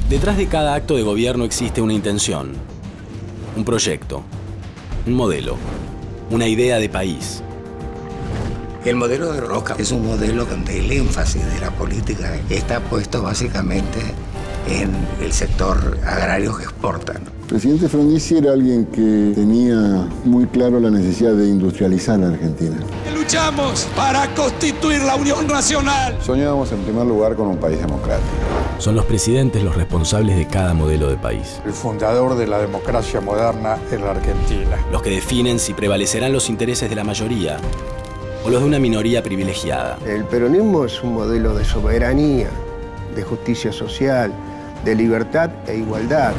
Detrás de cada acto de gobierno existe una intención, un proyecto, un modelo, una idea de país. El modelo de Roca es un modelo donde el énfasis de la política está puesto básicamente en el sector agrario que exporta. El presidente Frondizi era alguien que tenía muy claro la necesidad de industrializar a Argentina. Luchamos para constituir la Unión Nacional. Soñábamos en primer lugar con un país democrático. Son los presidentes los responsables de cada modelo de país. El fundador de la democracia moderna en la Argentina. Los que definen si prevalecerán los intereses de la mayoría o los de una minoría privilegiada. El peronismo es un modelo de soberanía, de justicia social, de libertad e igualdad.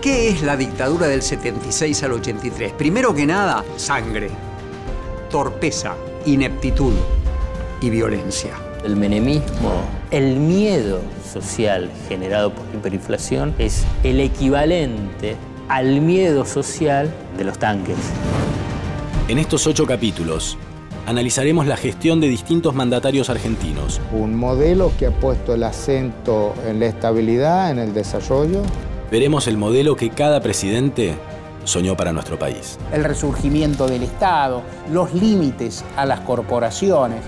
¿Qué es la dictadura del 76 al 83? Primero que nada, sangre, torpeza, ineptitud y violencia. El menemismo, el miedo social generado por la hiperinflación es el equivalente al miedo social de los tanques. En estos 8 capítulos, analizaremos la gestión de distintos mandatarios argentinos. Un modelo que ha puesto el acento en la estabilidad, en el desarrollo. Veremos el modelo que cada presidente soñó para nuestro país. El resurgimiento del Estado, los límites a las corporaciones.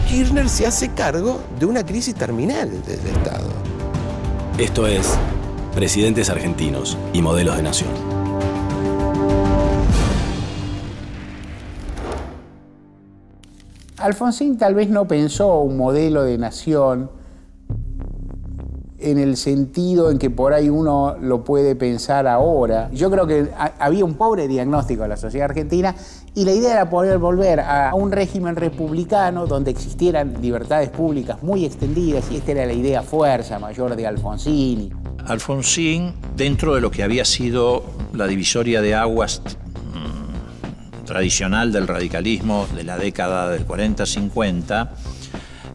Kirchner se hace cargo de una crisis terminal del Estado. Esto es Presidentes Argentinos y Modelos de Nación. Alfonsín tal vez no pensó un modelo de nación en el sentido en que por ahí uno lo puede pensar ahora. Yo creo que había un pobre diagnóstico de la sociedad argentina y la idea era poder volver a un régimen republicano donde existieran libertades públicas muy extendidas, y esta era la idea fuerza mayor de Alfonsín. Alfonsín, dentro de lo que había sido la divisoria de aguas tradicional del radicalismo de la década del 40-50,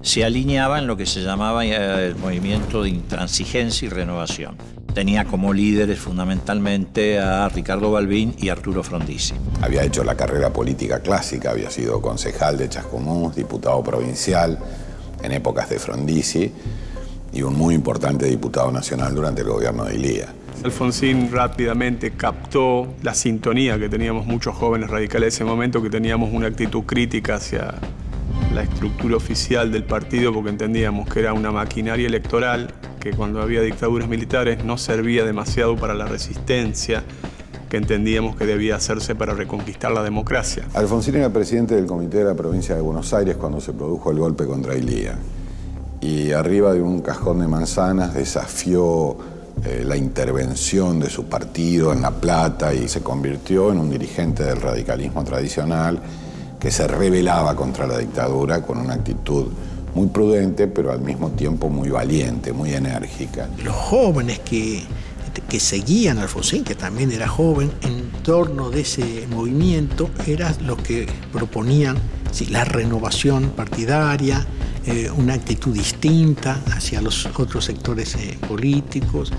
se alineaba en lo que se llamaba el movimiento de intransigencia y renovación. Tenía como líderes fundamentalmente a Ricardo Balbín y Arturo Frondizi. Había hecho la carrera política clásica, había sido concejal de Chascomús, diputado provincial en épocas de Frondizi y un muy importante diputado nacional durante el gobierno de Ilía. Alfonsín rápidamente captó la sintonía que teníamos muchos jóvenes radicales en ese momento, que teníamos una actitud crítica hacia la estructura oficial del partido, porque entendíamos que era una maquinaria electoral que cuando había dictaduras militares no servía demasiado para la resistencia que entendíamos que debía hacerse para reconquistar la democracia. Alfonsín era presidente del Comité de la Provincia de Buenos Aires cuando se produjo el golpe contra Ilía, y arriba de un cajón de manzanas desafió la intervención de su partido en La Plata y se convirtió en un dirigente del radicalismo tradicional que se rebelaba contra la dictadura con una actitud muy prudente, pero al mismo tiempo muy valiente, muy enérgica. Los jóvenes que seguían a Alfonsín, que también era joven, en torno de ese movimiento, eran los que proponían la renovación partidaria, una actitud distinta hacia los otros sectores políticos,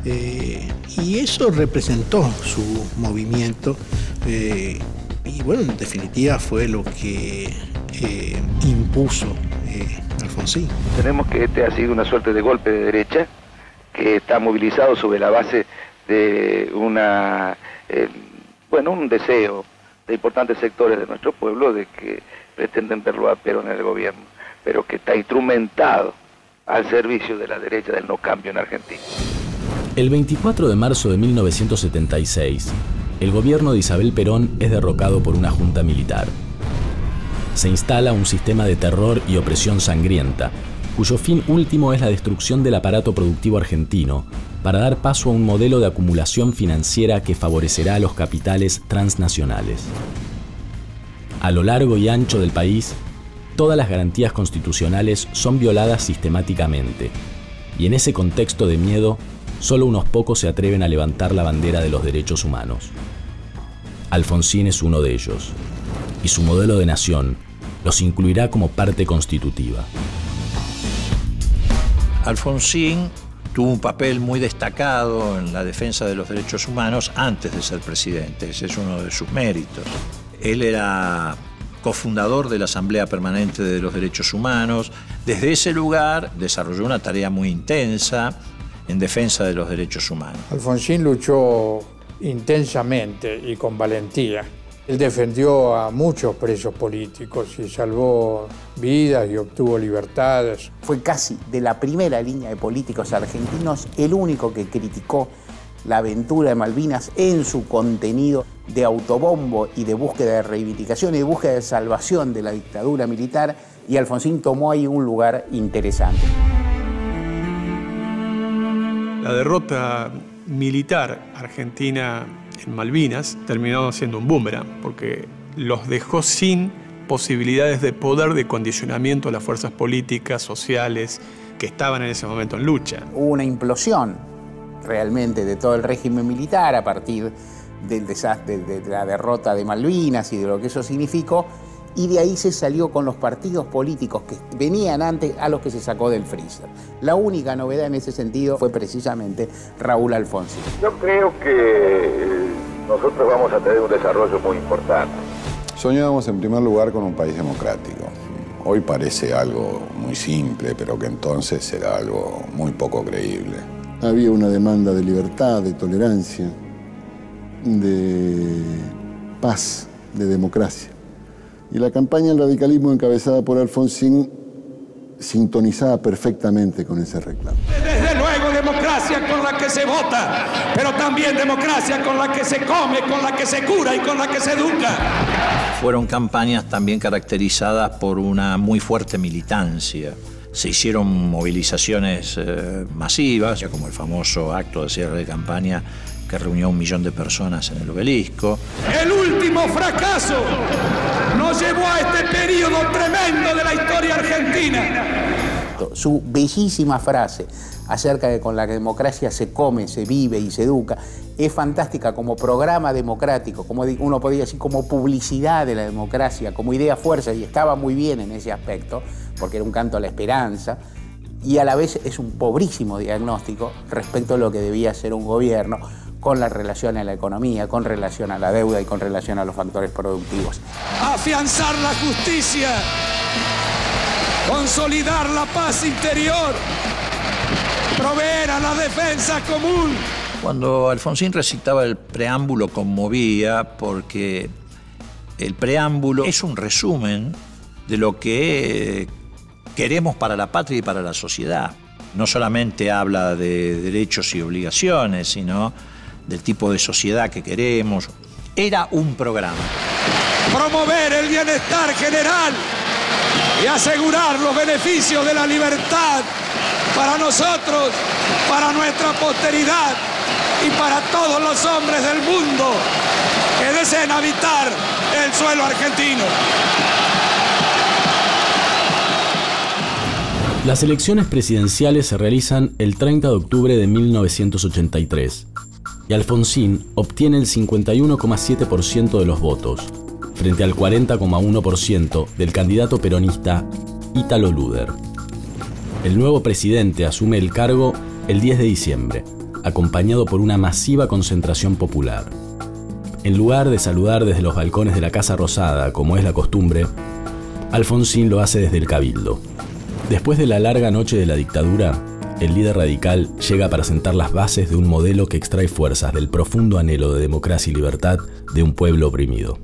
y eso representó su movimiento. Y bueno, en definitiva fue lo que impuso Alfonsín. Tenemos que este ha sido una suerte de golpe de derecha que está movilizado sobre la base de un deseo de importantes sectores de nuestro pueblo de que pretenden verlo a Perón en el gobierno, pero que está instrumentado al servicio de la derecha del no cambio en Argentina. El 24 de marzo de 1976, el gobierno de Isabel Perón es derrocado por una junta militar. Se instala un sistema de terror y opresión sangrienta, cuyo fin último es la destrucción del aparato productivo argentino, para dar paso a un modelo de acumulación financiera que favorecerá a los capitales transnacionales. A lo largo y ancho del país, todas las garantías constitucionales son violadas sistemáticamente, y en ese contexto de miedo, solo unos pocos se atreven a levantar la bandera de los derechos humanos. Alfonsín es uno de ellos, y su modelo de nación los incluirá como parte constitutiva. Alfonsín tuvo un papel muy destacado en la defensa de los derechos humanos antes de ser presidente. Ese es uno de sus méritos. Él era cofundador de la Asamblea Permanente de los Derechos Humanos. Desde ese lugar desarrolló una tarea muy intensa en defensa de los derechos humanos. Alfonsín luchó intensamente y con valentía. Él defendió a muchos presos políticos y salvó vidas y obtuvo libertades. Fue casi de la primera línea de políticos argentinos el único que criticó la aventura de Malvinas en su contenido de autobombo y de búsqueda de reivindicación y de búsqueda de salvación de la dictadura militar, y Alfonsín tomó ahí un lugar interesante. La derrota militar argentina en Malvinas terminó siendo un boomerang, porque los dejó sin posibilidades de poder de condicionamiento a las fuerzas políticas, sociales, que estaban en ese momento en lucha. Hubo una implosión realmente de todo el régimen militar a partir del desastre, de la derrota de Malvinas y de lo que eso significó, y de ahí se salió con los partidos políticos que venían antes a los que se sacó del freezer. La única novedad en ese sentido fue precisamente Raúl Alfonsín. Yo creo que nosotros vamos a tener un desarrollo muy importante. Soñábamos en primer lugar con un país democrático. Hoy parece algo muy simple, pero que entonces era algo muy poco creíble. Había una demanda de libertad, de tolerancia, de paz, de democracia. Y la campaña del radicalismo encabezada por Alfonsín sintonizaba perfectamente con ese reclamo. Desde luego democracia con la que se vota, pero también democracia con la que se come, con la que se cura y con la que se educa. Fueron campañas también caracterizadas por una muy fuerte militancia. Se hicieron movilizaciones masivas, ya como el famoso acto de cierre de campaña que reunió 1 millón de personas en el Obelisco. El último fracaso nos llevó a este periodo tremendo de la historia argentina. Su bellísima frase acerca de con la democracia se come, se vive y se educa es fantástica como programa democrático, como uno podría decir como publicidad de la democracia, como idea fuerza, y estaba muy bien en ese aspecto, porque era un canto a la esperanza, y a la vez es un pobrísimo diagnóstico respecto a lo que debía ser un gobierno con la relación a la economía, con relación a la deuda y con relación a los factores productivos. Afianzar la justicia, consolidar la paz interior, proveer a la defensa común. Cuando Alfonsín recitaba el preámbulo conmovía porque el preámbulo es un resumen de lo que queremos para la patria y para la sociedad. No solamente habla de derechos y obligaciones, sino del tipo de sociedad que queremos. Era un programa. Promover el bienestar general y asegurar los beneficios de la libertad para nosotros, para nuestra posteridad y para todos los hombres del mundo que deseen habitar el suelo argentino. Las elecciones presidenciales se realizan el 30 de octubre de 1983 y Alfonsín obtiene el 51,7% de los votos, frente al 40,1% del candidato peronista Ítalo Luder. El nuevo presidente asume el cargo el 10 de diciembre, acompañado por una masiva concentración popular. En lugar de saludar desde los balcones de la Casa Rosada, como es la costumbre, Alfonsín lo hace desde el Cabildo. Después de la larga noche de la dictadura, el líder radical llega para sentar las bases de un modelo que extrae fuerzas del profundo anhelo de democracia y libertad de un pueblo oprimido.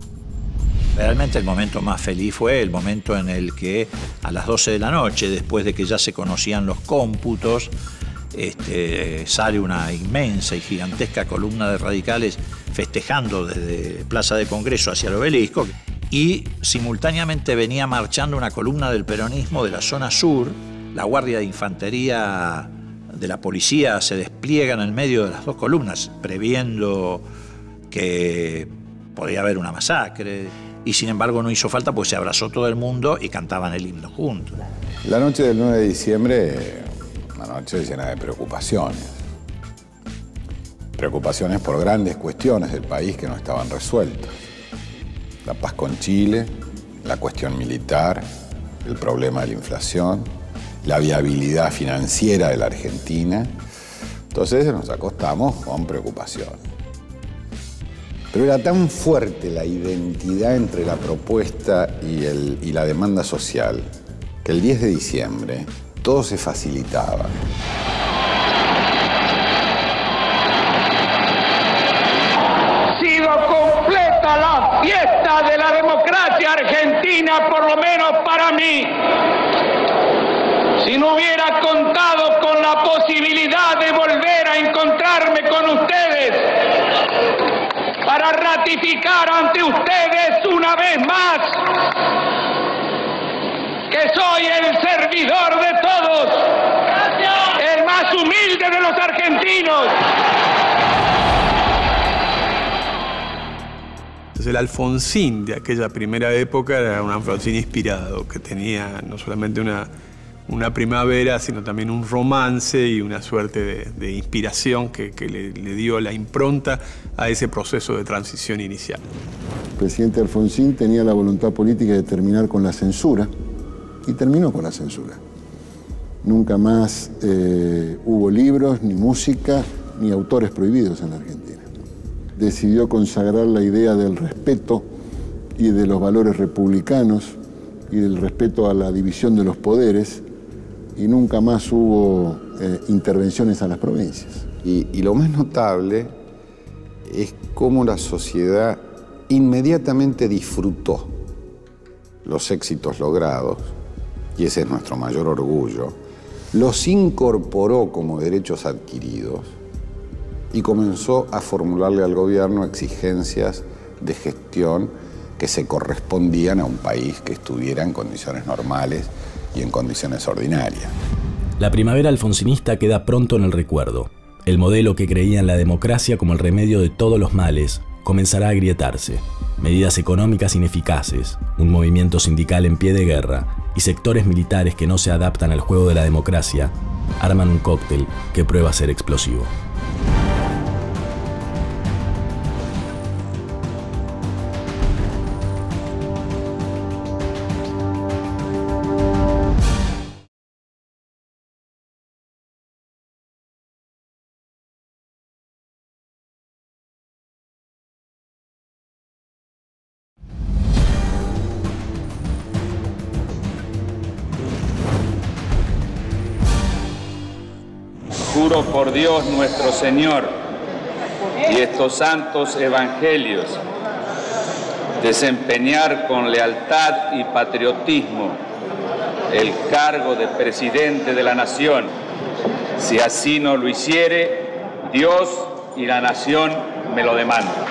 Realmente el momento más feliz fue el momento en el que a las 12 de la noche, después de que ya se conocían los cómputos, sale una inmensa y gigantesca columna de radicales festejando desde Plaza de Congreso hacia el Obelisco, y simultáneamente venía marchando una columna del peronismo de la zona sur. La Guardia de Infantería de la Policía se despliega en el medio de las dos columnas, previendo que podía haber una masacre, y sin embargo no hizo falta, pues se abrazó todo el mundo y cantaban el himno juntos. La noche del 9 de diciembre, una noche llena de preocupaciones. Preocupaciones por grandes cuestiones del país que no estaban resueltas. La paz con Chile, la cuestión militar, el problema de la inflación, la viabilidad financiera de la Argentina. Entonces nos acostamos con preocupación. Pero era tan fuerte la identidad entre la propuesta y la demanda social que el 10 de diciembre todo se facilitaba. democracia argentina, por lo menos para mí, si no hubiera contado con la posibilidad de volver a encontrarme con ustedes para ratificar ante ustedes una vez más que soy el servidor de todos, el más humilde de los argentinos. Entonces el Alfonsín de aquella primera época era un Alfonsín inspirado, que tenía no solamente una primavera, sino también un romance y una suerte de inspiración que le dio la impronta a ese proceso de transición inicial. El presidente Alfonsín tenía la voluntad política de terminar con la censura y terminó con la censura. Nunca más hubo libros, ni música, ni autores prohibidos en la Argentina. Decidió consagrar la idea del respeto y de los valores republicanos y del respeto a la división de los poderes, y nunca más hubo intervenciones a las provincias. Y lo más notable es cómo la sociedad inmediatamente disfrutó los éxitos logrados, y ese es nuestro mayor orgullo, los incorporó como derechos adquiridos y comenzó a formularle al gobierno exigencias de gestión que se correspondían a un país que estuviera en condiciones normales y en condiciones ordinarias. La primavera alfonsinista queda pronto en el recuerdo. El modelo que creía en la democracia como el remedio de todos los males comenzará a agrietarse. Medidas económicas ineficaces, un movimiento sindical en pie de guerra y sectores militares que no se adaptan al juego de la democracia arman un cóctel que prueba ser explosivo. Juro por Dios nuestro Señor y estos santos evangelios desempeñar con lealtad y patriotismo el cargo de presidente de la nación. Si así no lo hiciere, Dios y la nación me lo demandan.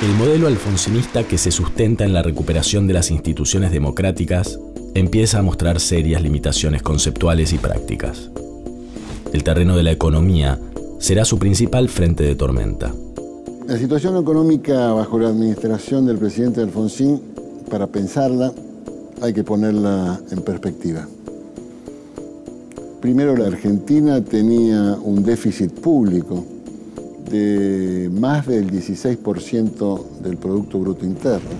El modelo alfonsinista, que se sustenta en la recuperación de las instituciones democráticas, empieza a mostrar serias limitaciones conceptuales y prácticas. El terreno de la economía será su principal frente de tormenta. La situación económica bajo la administración del presidente Alfonsín, para pensarla, hay que ponerla en perspectiva. Primero, la Argentina tenía un déficit público de más del 16% del Producto Bruto Interno.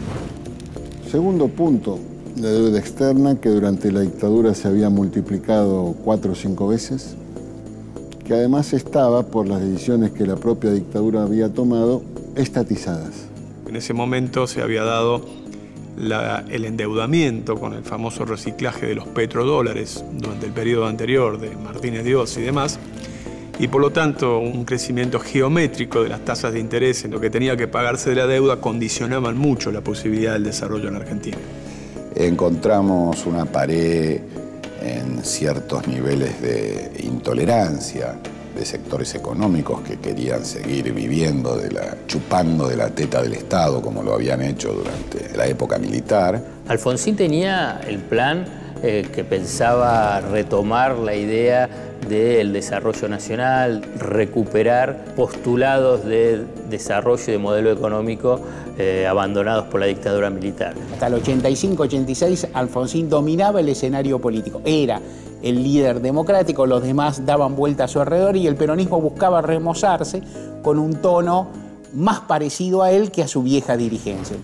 Segundo punto, la deuda externa, que durante la dictadura se había multiplicado 4 o 5 veces, que además estaba, por las decisiones que la propia dictadura había tomado, estatizadas. En ese momento se había dado el endeudamiento con el famoso reciclaje de los petrodólares durante el periodo anterior de Martínez Dios y demás, y por lo tanto un crecimiento geométrico de las tasas de interés en lo que tenía que pagarse de la deuda condicionaban mucho la posibilidad del desarrollo en Argentina. Encontramos una pared en ciertos niveles de intolerancia de sectores económicos que querían seguir viviendo chupando de la teta del Estado, como lo habían hecho durante la época militar. Alfonsín tenía el plan que pensaba retomar la idea del desarrollo nacional, recuperar postulados de desarrollo y de modelo económico abandonados por la dictadura militar. Hasta el 85-86 Alfonsín dominaba el escenario político. Era el líder democrático, los demás daban vuelta a su alrededor y el peronismo buscaba remozarse con un tono más parecido a él que a su vieja dirigencia.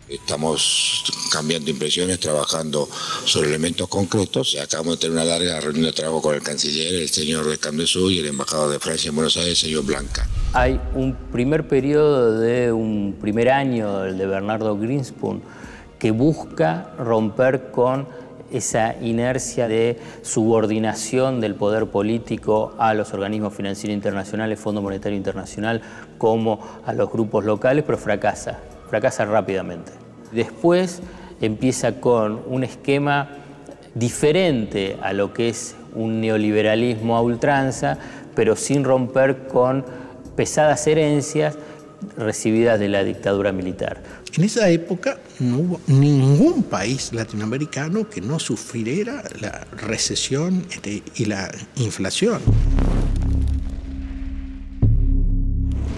Estamos cambiando impresiones, trabajando sobre elementos concretos. Acabamos de tener una larga reunión de trabajo con el canciller, el señor de Candesú, y el embajador de Francia en Buenos Aires, el señor Blanca. Hay un primer periodo de un primer año, el de Bernardo Greenspun, que busca romper con esa inercia de subordinación del poder político a los organismos financieros internacionales, Fondo Monetario Internacional, como a los grupos locales, pero fracasa rápidamente. Después empieza con un esquema diferente a lo que es un neoliberalismo a ultranza, pero sin romper con pesadas herencias recibidas de la dictadura militar. En esa época no hubo ningún país latinoamericano que no sufriera la recesión y la inflación.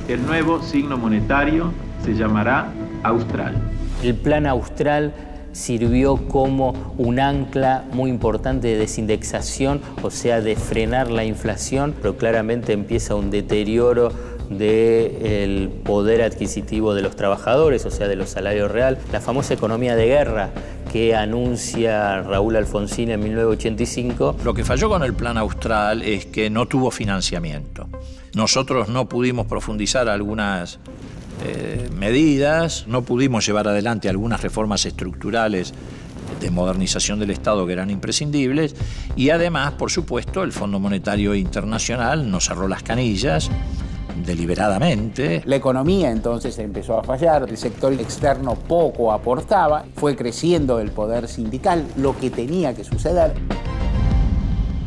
El nuevo signo monetario se llamará Austral. El plan Austral sirvió como un ancla muy importante de desindexación, o sea, de frenar la inflación, pero claramente empieza un deterioro del poder adquisitivo de los trabajadores, o sea, de los salarios reales. La famosa economía de guerra que anuncia Raúl Alfonsín en 1985. Lo que falló con el plan Austral es que no tuvo financiamiento. Nosotros no pudimos profundizar algunas medidas, no pudimos llevar adelante algunas reformas estructurales de modernización del Estado que eran imprescindibles, y además, por supuesto, el Fondo Monetario Internacional nos cerró las canillas deliberadamente. La economía entonces empezó a fallar, el sector externo poco aportaba, fue creciendo el poder sindical, lo que tenía que suceder.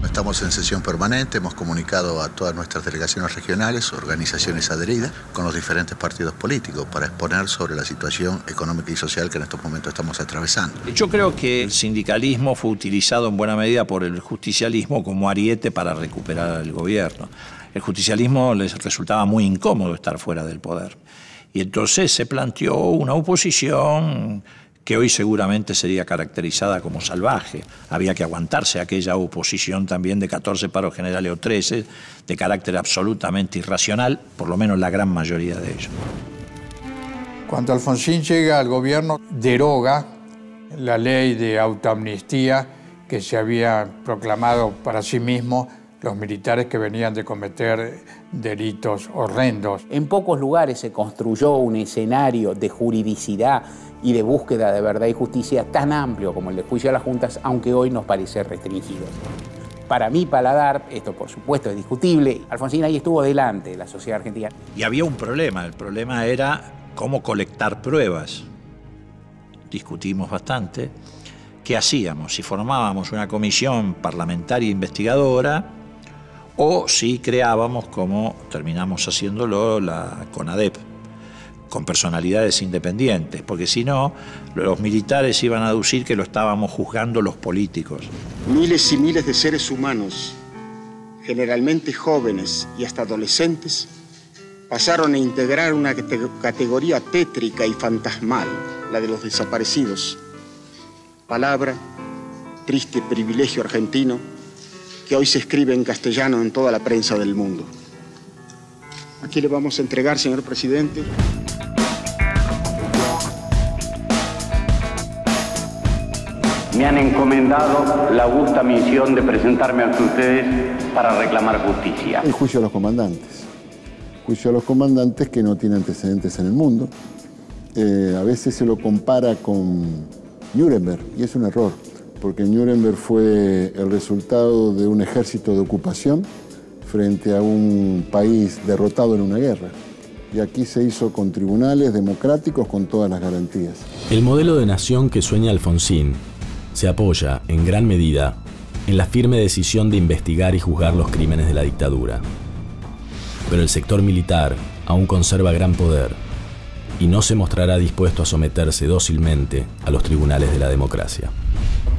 Estamos en sesión permanente, hemos comunicado a todas nuestras delegaciones regionales, organizaciones adheridas, con los diferentes partidos políticos para exponer sobre la situación económica y social que en estos momentos estamos atravesando. Yo creo que el sindicalismo fue utilizado en buena medida por el justicialismo como ariete para recuperar al gobierno. El justicialismo les resultaba muy incómodo estar fuera del poder. Y entonces se planteó una oposición que hoy seguramente sería caracterizada como salvaje. Había que aguantarse aquella oposición también de 14 paros generales o 13, de carácter absolutamente irracional, por lo menos la gran mayoría de ellos. Cuando Alfonsín llega al gobierno, deroga la ley de autoamnistía que se había proclamado para sí mismo los militares que venían de cometer delitos horrendos. En pocos lugares se construyó un escenario de juridicidad y de búsqueda de verdad y justicia tan amplio como el de juicio a las juntas, aunque hoy nos parece restringido. Para mi paladar, esto por supuesto es discutible, Alfonsín ahí estuvo delante de la sociedad argentina. Y había un problema, el problema era cómo colectar pruebas. Discutimos bastante. ¿Qué hacíamos? Si formábamos una comisión parlamentaria investigadora o si creábamos, como terminamos haciéndolo, la CONADEP, con personalidades independientes, porque si no, los militares iban a aducir que lo estábamos juzgando los políticos. Miles y miles de seres humanos, generalmente jóvenes y hasta adolescentes, pasaron a integrar una categoría tétrica y fantasmal, la de los desaparecidos. Palabra, triste privilegio argentino, que hoy se escribe en castellano en toda la prensa del mundo. Aquí le vamos a entregar, señor presidente. Me han encomendado la augusta misión de presentarme ante ustedes para reclamar justicia. El juicio a los comandantes. Juicio a los comandantes que no tiene antecedentes en el mundo. A veces se lo compara con Nuremberg, y es un error, porque Nuremberg fue el resultado de un ejército de ocupación frente a un país derrotado en una guerra. Y aquí se hizo con tribunales democráticos con todas las garantías. El modelo de nación que sueña Alfonsín se apoya, en gran medida, en la firme decisión de investigar y juzgar los crímenes de la dictadura. Pero el sector militar aún conserva gran poder y no se mostrará dispuesto a someterse dócilmente a los tribunales de la democracia.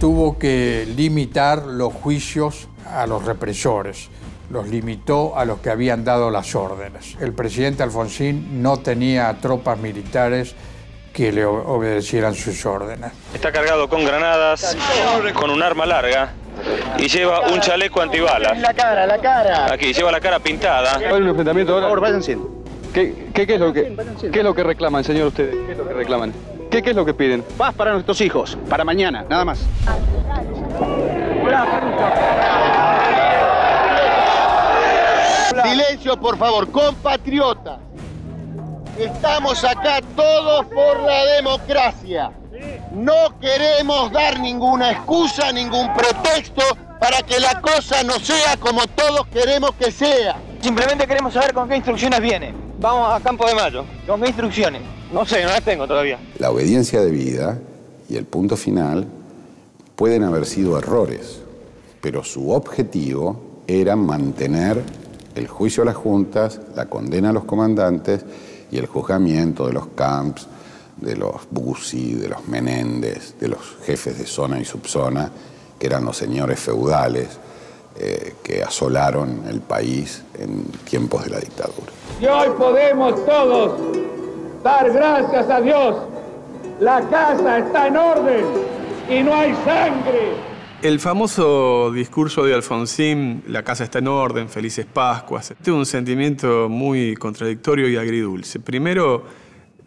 Tuvo que limitar los juicios a los represores, los limitó a los que habían dado las órdenes. El presidente Alfonsín no tenía tropas militares que le obedecieran sus órdenes. Está cargado con granadas, con un arma larga y lleva un chaleco antibalas. La cara. Aquí, lleva la cara pintada. ¿Hay un enfrentamiento ahora? Por favor, vayan siendo. ¿Qué es lo que reclaman, señor, ustedes? ¿Qué es lo que reclaman? ¿Qué es lo que piden? Paz para nuestros hijos, para mañana, nada más. Silencio, por favor, compatriotas. Estamos acá todos por la democracia. No queremos dar ninguna excusa, ningún pretexto para que la cosa no sea como todos queremos que sea. Simplemente queremos saber con qué instrucciones viene. Vamos a Campo de Mayo. ¿Con qué instrucciones? No sé, no las tengo todavía. La obediencia debida y el punto final pueden haber sido errores, pero su objetivo era mantener el juicio a las juntas, la condena a los comandantes y el juzgamiento de los Camps, de los Bussi, de los Menéndez, de los jefes de zona y subzona, que eran los señores feudales que asolaron el país en tiempos de la dictadura. Y hoy podemos todos dar gracias a Dios. La casa está en orden y no hay sangre. El famoso discurso de Alfonsín, la casa está en orden, felices Pascuas, tiene un sentimiento muy contradictorio y agridulce. Primero,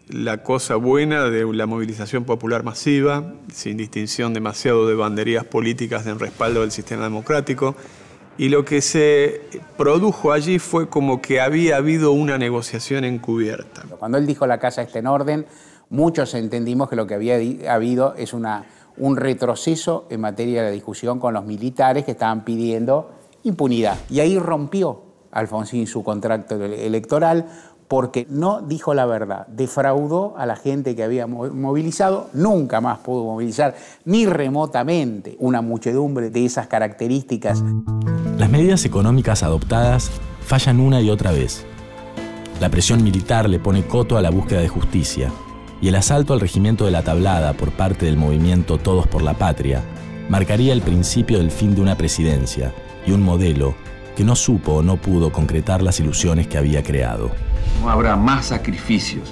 la cosa buena de la movilización popular masiva, sin distinción demasiado de banderías políticas en respaldo del sistema democrático. Y lo que se produjo allí fue como que había habido una negociación encubierta. Cuando él dijo la casa está en orden, muchos entendimos que lo que había habido es un retroceso en materia de la discusión con los militares que estaban pidiendo impunidad. Y ahí rompió Alfonsín su contrato electoral porque no dijo la verdad, defraudó a la gente que había movilizado, nunca más pudo movilizar ni remotamente una muchedumbre de esas características. Las medidas económicas adoptadas fallan una y otra vez. La presión militar le pone coto a la búsqueda de justicia y el asalto al regimiento de la Tablada por parte del movimiento Todos por la Patria marcaría el principio del fin de una presidencia y un modelo que no supo o no pudo concretar las ilusiones que había creado. No habrá más sacrificios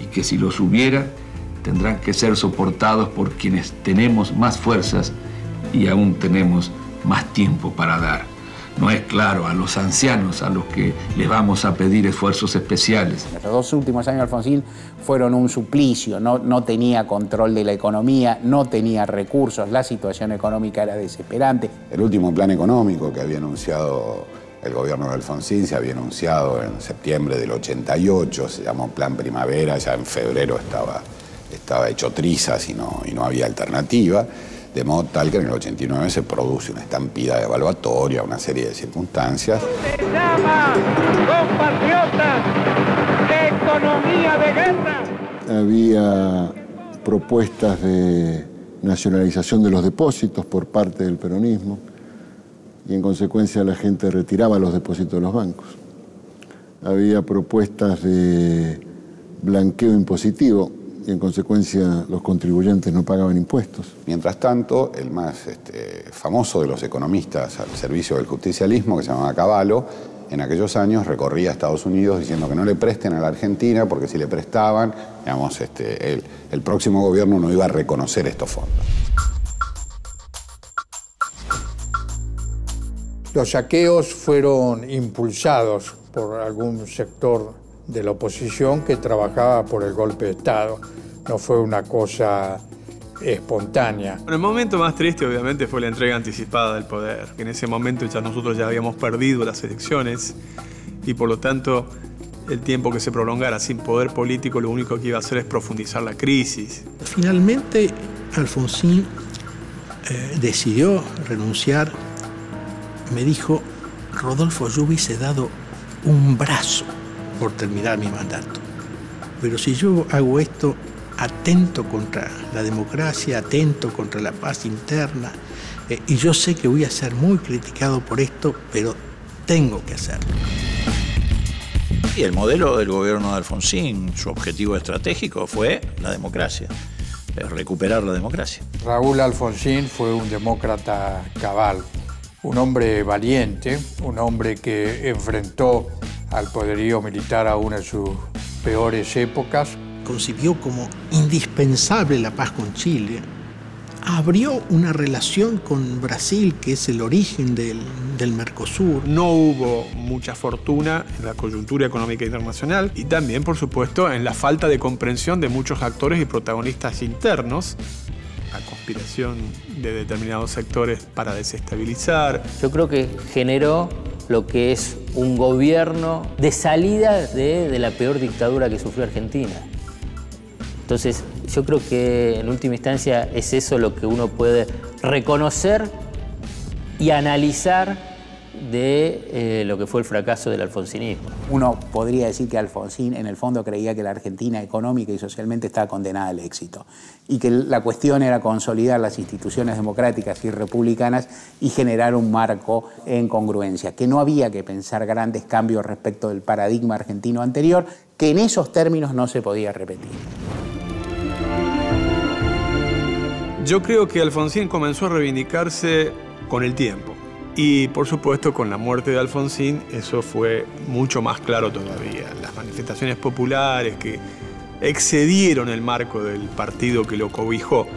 y que si los hubiera, tendrán que ser soportados por quienes tenemos más fuerzas y aún tenemos más tiempo para dar. No es claro a los ancianos a los que les vamos a pedir esfuerzos especiales. Los 2 últimos años de Alfonsín fueron un suplicio, no tenía control de la economía, no tenía recursos, la situación económica era desesperante. El último plan económico que había anunciado el gobierno de Alfonsín se había anunciado en septiembre del 88, se llamó Plan Primavera, ya en febrero estaba hecho trizas y no había alternativa. De modo tal que en el 89 se produce una estampida devaluatoria, una serie de circunstancias. Se llama, compatriotas, economía de guerra. Había propuestas de nacionalización de los depósitos por parte del peronismo y en consecuencia la gente retiraba los depósitos de los bancos. Había propuestas de blanqueo impositivo y en consecuencia los contribuyentes no pagaban impuestos. Mientras tanto, el más famoso de los economistas al servicio del justicialismo, que se llamaba Cavallo, en aquellos años recorría a Estados Unidos diciendo que no le presten a la Argentina porque si le prestaban, digamos, el próximo gobierno no iba a reconocer estos fondos. Los saqueos fueron impulsados por algún sector de la oposición que trabajaba por el golpe de Estado. No fue una cosa espontánea. El momento más triste obviamente fue la entrega anticipada del poder. En ese momento nosotros ya habíamos perdido las elecciones y por lo tanto el tiempo que se prolongara sin poder político lo único que iba a hacer es profundizar la crisis. Finalmente Alfonsín decidió renunciar. Me dijo, Rodolfo, yo hubiese dado un brazo por terminar mi mandato. Pero si yo hago esto, atento contra la democracia, atento contra la paz interna, y yo sé que voy a ser muy criticado por esto, pero tengo que hacerlo. Y el modelo del gobierno de Alfonsín, su objetivo estratégico fue la democracia, recuperar la democracia. Raúl Alfonsín fue un demócrata cabal, un hombre valiente, un hombre que enfrentó al poderío militar aún en sus peores épocas. Concibió como indispensable la paz con Chile. Abrió una relación con Brasil, que es el origen del Mercosur. No hubo mucha fortuna en la coyuntura económica internacional y también, por supuesto, en la falta de comprensión de muchos actores y protagonistas internos. La conspiración de determinados sectores para desestabilizar. Yo creo que generó lo que es un gobierno de salida de la peor dictadura que sufrió Argentina. Entonces, yo creo que en última instancia es eso lo que uno puede reconocer y analizar de lo que fue el fracaso del alfonsinismo. Uno podría decir que Alfonsín en el fondo creía que la Argentina económica y socialmente estaba condenada al éxito y que la cuestión era consolidar las instituciones democráticas y republicanas y generar un marco en congruencia, que no había que pensar grandes cambios respecto del paradigma argentino anterior, que en esos términos no se podía repetir. Yo creo que Alfonsín comenzó a reivindicarse con el tiempo. Y por supuesto con la muerte de Alfonsín eso fue mucho más claro todavía. Las manifestaciones populares que excedieron el marco del partido que lo cobijó,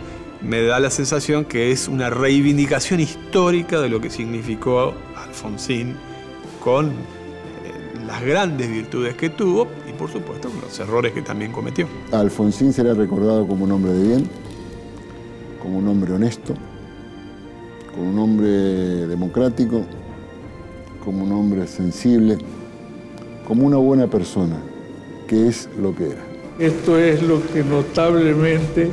me da la sensación que es una reivindicación histórica de lo que significó Alfonsín con las grandes virtudes que tuvo y por supuesto con los errores que también cometió. Alfonsín será recordado como un hombre de bien, como un hombre honesto, como un hombre democrático, como un hombre sensible, como una buena persona, que es lo que era. Esto es lo que notablemente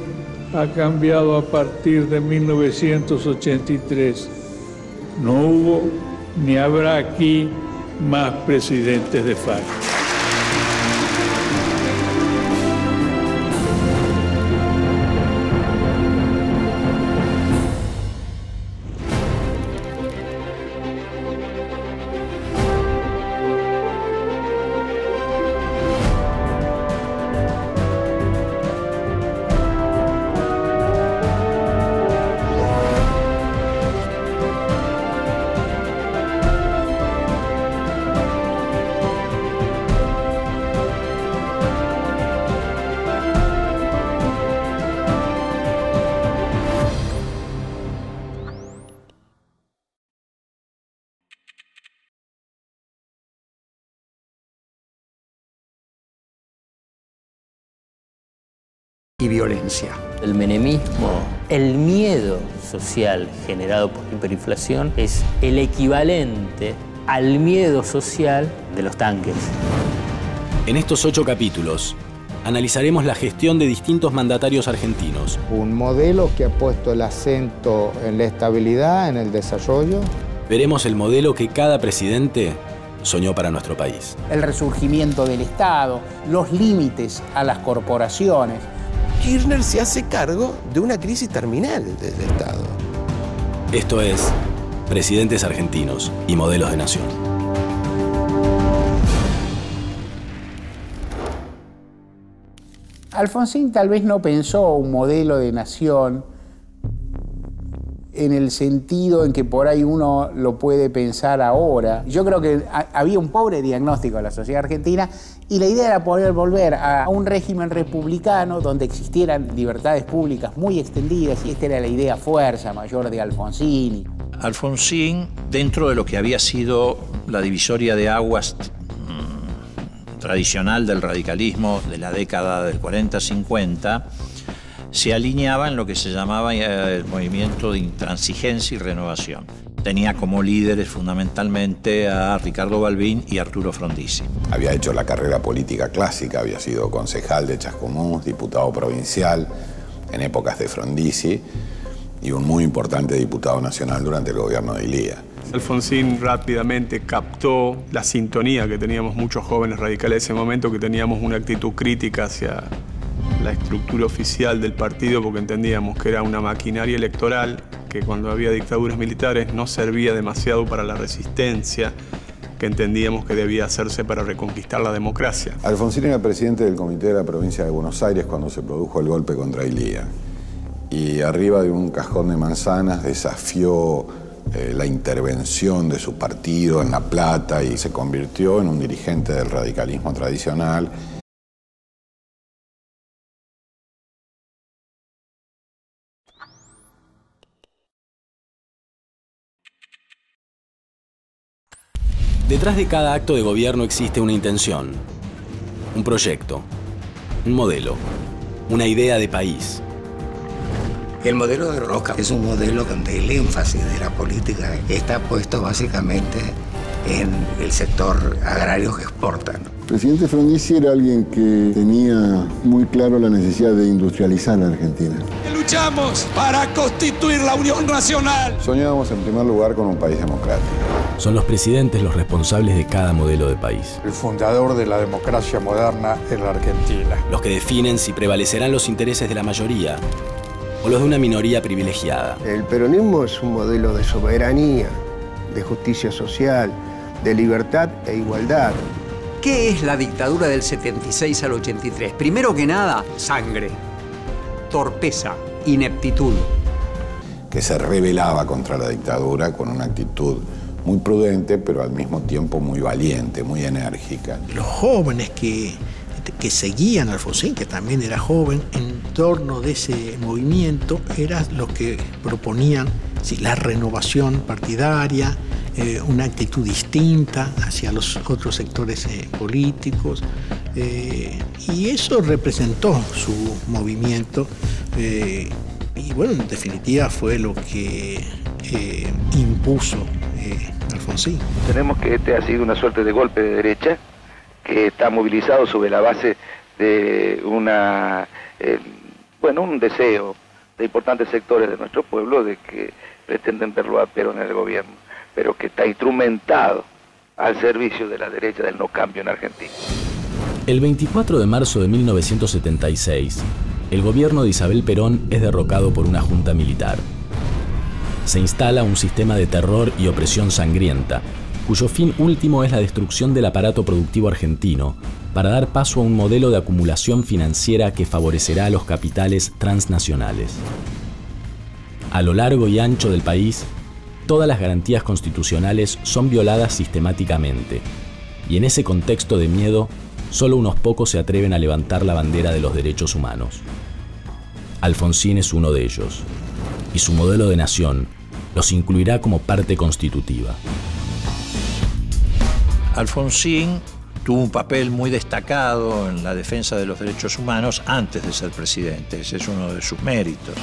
ha cambiado a partir de 1983. No hubo ni habrá aquí más presidentes de FARC. Y violencia. El menemismo, el miedo social generado por la hiperinflación es el equivalente al miedo social de los tanques. En estos 8 capítulos analizaremos la gestión de distintos mandatarios argentinos. Un modelo que ha puesto el acento en la estabilidad, en el desarrollo. Veremos el modelo que cada presidente soñó para nuestro país. El resurgimiento del Estado, los límites a las corporaciones. Kirchner se hace cargo de una crisis terminal del Estado. Esto es Presidentes Argentinos y Modelos de Nación. Alfonsín tal vez no pensó un modelo de nación en el sentido en que por ahí uno lo puede pensar ahora. Yo creo que había un pobre diagnóstico de la sociedad argentina y la idea era poder volver a un régimen republicano donde existieran libertades públicas muy extendidas y esta era la idea fuerza mayor de Alfonsín. Alfonsín, dentro de lo que había sido la divisoria de aguas tradicional del radicalismo de la década del 40-50, se alineaba en lo que se llamaba el movimiento de intransigencia y renovación. Tenía como líderes fundamentalmente a Ricardo Balbín y Arturo Frondizi. Había hecho la carrera política clásica, había sido concejal de Chascomús, diputado provincial en épocas de Frondizi y un muy importante diputado nacional durante el gobierno de Ilía. Alfonsín rápidamente captó la sintonía que teníamos muchos jóvenes radicales en ese momento, que teníamos una actitud crítica hacia la estructura oficial del partido porque entendíamos que era una maquinaria electoral que cuando había dictaduras militares no servía demasiado para la resistencia que entendíamos que debía hacerse para reconquistar la democracia. Alfonsín era presidente del Comité de la Provincia de Buenos Aires cuando se produjo el golpe contra Ilía y arriba de un cajón de manzanas desafió la intervención de su partido en La Plata y se convirtió en un dirigente del radicalismo tradicional. Detrás de cada acto de gobierno existe una intención, un proyecto, un modelo, una idea de país. El modelo de Roca es un modelo donde el énfasis de la política está puesto básicamente en el sector agrario que exporta. El presidente Frondizi era alguien que tenía muy claro la necesidad de industrializar la Argentina. Luchamos para constituir la Unión Nacional. Soñábamos en primer lugar con un país democrático. Son los presidentes los responsables de cada modelo de país. El fundador de la democracia moderna en la Argentina. Los que definen si prevalecerán los intereses de la mayoría o los de una minoría privilegiada. El peronismo es un modelo de soberanía, de justicia social, de libertad e igualdad. ¿Qué es la dictadura del 76 al 83? Primero que nada, sangre, torpeza, ineptitud. Que se rebelaba contra la dictadura con una actitud muy prudente, pero al mismo tiempo muy valiente, muy enérgica. Los jóvenes que seguían a Alfonsín, que también era joven, en torno de ese movimiento, eran los que proponían la renovación partidaria, una actitud distinta hacia los otros sectores políticos, y eso representó su movimiento, y bueno, en definitiva fue lo que impuso Alfonsín. Tenemos que este ha sido una suerte de golpe de derecha que está movilizado sobre la base de un deseo de importantes sectores de nuestro pueblo de que pretenden verlo a Perón en el gobierno, pero que está instrumentado al servicio de la derecha del no cambio en Argentina. El 24 de marzo de 1976, el gobierno de Isabel Perón es derrocado por una junta militar. Se instala un sistema de terror y opresión sangrienta, cuyo fin último es la destrucción del aparato productivo argentino, para dar paso a un modelo de acumulación financiera que favorecerá a los capitales transnacionales. A lo largo y ancho del país, todas las garantías constitucionales son violadas sistemáticamente, y en ese contexto de miedo, solo unos pocos se atreven a levantar la bandera de los derechos humanos. Alfonsín es uno de ellos, y su modelo de nación los incluirá como parte constitutiva. Alfonsín tuvo un papel muy destacado en la defensa de los derechos humanos antes de ser presidente. Ese es uno de sus méritos.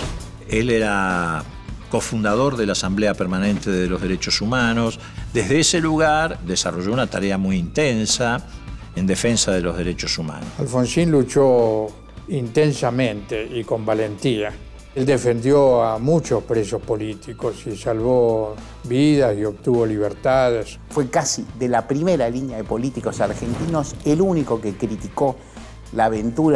Él era cofundador de la Asamblea Permanente de los Derechos Humanos. Desde ese lugar desarrolló una tarea muy intensa en defensa de los derechos humanos. Alfonsín luchó intensamente y con valentía. Él defendió a muchos presos políticos y salvó vidas y obtuvo libertades. Fue casi de la primera línea de políticos argentinos el único que criticó la aventura